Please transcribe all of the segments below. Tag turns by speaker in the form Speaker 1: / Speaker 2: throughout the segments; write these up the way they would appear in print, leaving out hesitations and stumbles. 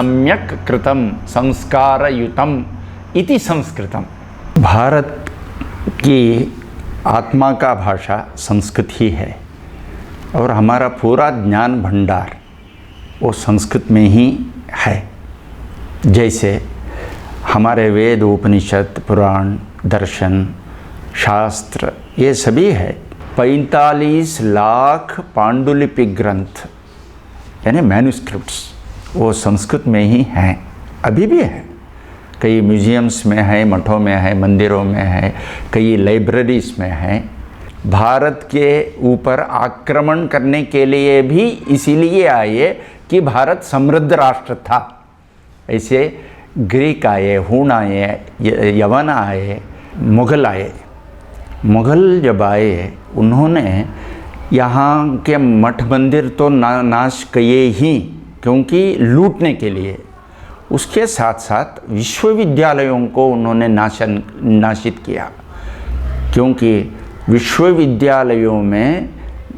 Speaker 1: सम्यक कृतं संस्कारयुतम इति संस्कृतम। भारत की आत्मा का भाषा संस्कृत ही है और हमारा पूरा ज्ञान भंडार वो संस्कृत में ही है। जैसे हमारे वेद, उपनिषद, पुराण, दर्शन, शास्त्र ये सभी है। 45 लाख पांडुलिपि ग्रंथ यानी मैन्युस्क्रिप्ट्स वो संस्कृत में ही हैं, अभी भी हैं। कई म्यूजियम्स में है, मठों में है, मंदिरों में है, कई लाइब्रेरीज में है। भारत के ऊपर आक्रमण करने के लिए भी इसीलिए आए कि भारत समृद्ध राष्ट्र था। ऐसे ग्रीक आए, हूण आए, यवन आए, मुग़ल आए। मुग़ल जब आए उन्होंने यहाँ के मठ मंदिर तो नाश किए ही, क्योंकि लूटने के लिए। उसके साथ साथ विश्वविद्यालयों को उन्होंने नाशित किया, क्योंकि विश्वविद्यालयों में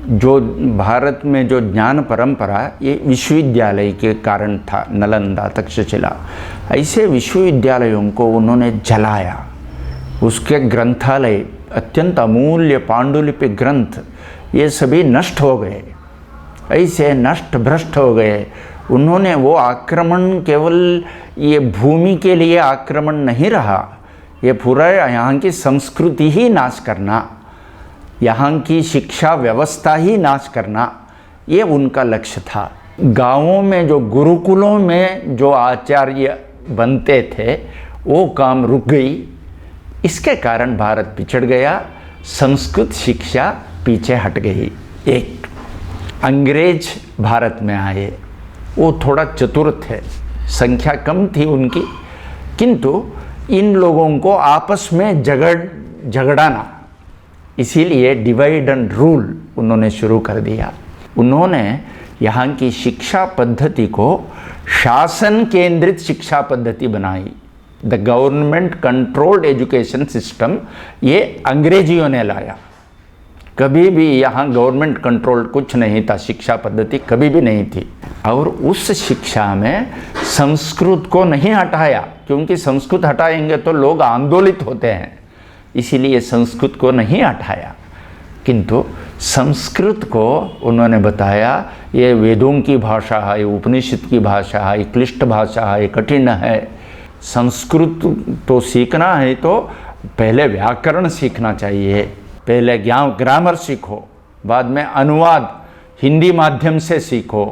Speaker 1: जो भारत में जो ज्ञान परंपरा ये विश्वविद्यालय के कारण था, नालंदा, तक्षशिला, ऐसे विश्वविद्यालयों को उन्होंने जलाया। उसके ग्रंथालय अत्यंत अमूल्य पांडुलिपि ग्रंथ ये सभी नष्ट हो गए, ऐसे नष्ट भ्रष्ट हो गए। उन्होंने वो आक्रमण केवल ये भूमि के लिए आक्रमण नहीं रहा, ये पूरा यहाँ की संस्कृति ही नाश करना, यहाँ की शिक्षा व्यवस्था ही नाश करना, ये उनका लक्ष्य था। गांवों में जो गुरुकुलों में जो आचार्य बनते थे वो काम रुक गई। इसके कारण भारत पिछड़ गया, संस्कृत शिक्षा पीछे हट गई। एक अंग्रेज भारत में आए, वो थोड़ा चतुर थे, संख्या कम थी उनकी, किंतु इन लोगों को आपस में झगड़ाना, इसीलिए डिवाइड एंड रूल उन्होंने शुरू कर दिया। उन्होंने यहाँ की शिक्षा पद्धति को शासन केंद्रित शिक्षा पद्धति बनाई। The government controlled education system ये अंग्रेजियों ने लाया। कभी भी यहाँ गवर्नमेंट कंट्रोल कुछ नहीं था, शिक्षा पद्धति कभी भी नहीं थी। और उस शिक्षा में संस्कृत को नहीं हटाया, क्योंकि संस्कृत हटाएंगे तो लोग आंदोलित होते हैं, इसीलिए संस्कृत को नहीं हटाया। किंतु संस्कृत को उन्होंने बताया ये वेदों की भाषा है, उपनिषद की भाषा है, क्लिष्ट भाषा है, कठिन है। संस्कृत तो सीखना है तो पहले व्याकरण सीखना चाहिए, पहले ग्रामर सीखो, बाद में अनुवाद हिंदी माध्यम से सीखो,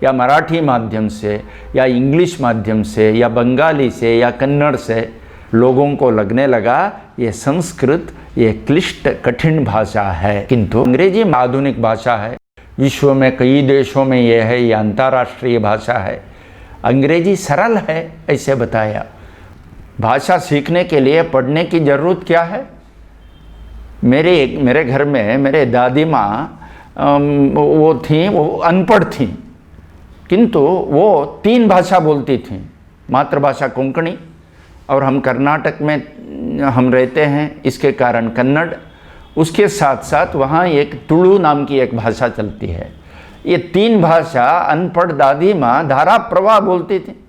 Speaker 1: या मराठी माध्यम से, या इंग्लिश माध्यम से, या बंगाली से, या कन्नड़ से। लोगों को लगने लगा ये संस्कृत ये क्लिष्ट कठिन भाषा है। किंतु अंग्रेजी आधुनिक भाषा है, विश्व में कई देशों में ये है, ये अंतर्राष्ट्रीय भाषा है। अंग्रेजी सरल है ऐसे बताया। भाषा सीखने के लिए पढ़ने की ज़रूरत क्या है? मेरे घर में मेरे दादी माँ वो थीं, वो अनपढ़ थीं, किंतु वो 3 भाषा बोलती थीं। मातृभाषा कोंकणी, और हम कर्नाटक में हम रहते हैं, इसके कारण कन्नड़। उसके साथ साथ वहाँ एक तुलु नाम की एक भाषा चलती है। ये 3 भाषा अनपढ़ दादी माँ धारा प्रवाह बोलती थी।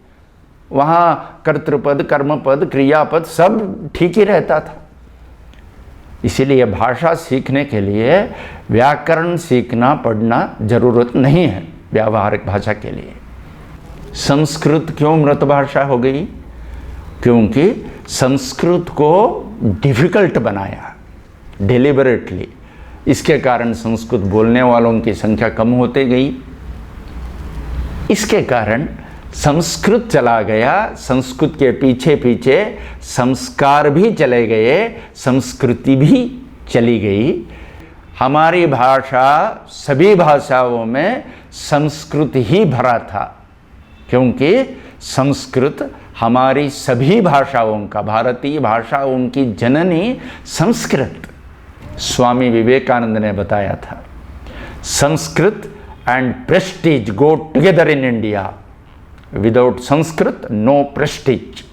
Speaker 1: वहाँ कर्तृपद, कर्मपद, क्रियापद सब ठीक ही रहता था। इसीलिए भाषा सीखने के लिए व्याकरण सीखना पढ़ना ज़रूरत नहीं है व्यावहारिक भाषा के लिए। संस्कृत क्यों मृत भाषा हो गई? क्योंकि संस्कृत को डिफ़िकल्ट बनाया डिलिबरेटली। इसके कारण संस्कृत बोलने वालों की संख्या कम होती गई। इसके कारण संस्कृत चला गया, संस्कृत के पीछे पीछे संस्कार भी चले गए, संस्कृति भी चली गई। हमारी भाषा सभी भाषाओं में संस्कृत ही भरा था, क्योंकि संस्कृत हमारी सभी भाषाओं का, भारतीय भाषाओं की जननी संस्कृत। स्वामी विवेकानंद ने बताया था, Sanskrit and prestige go together in India, without Sanskrit no Prestige.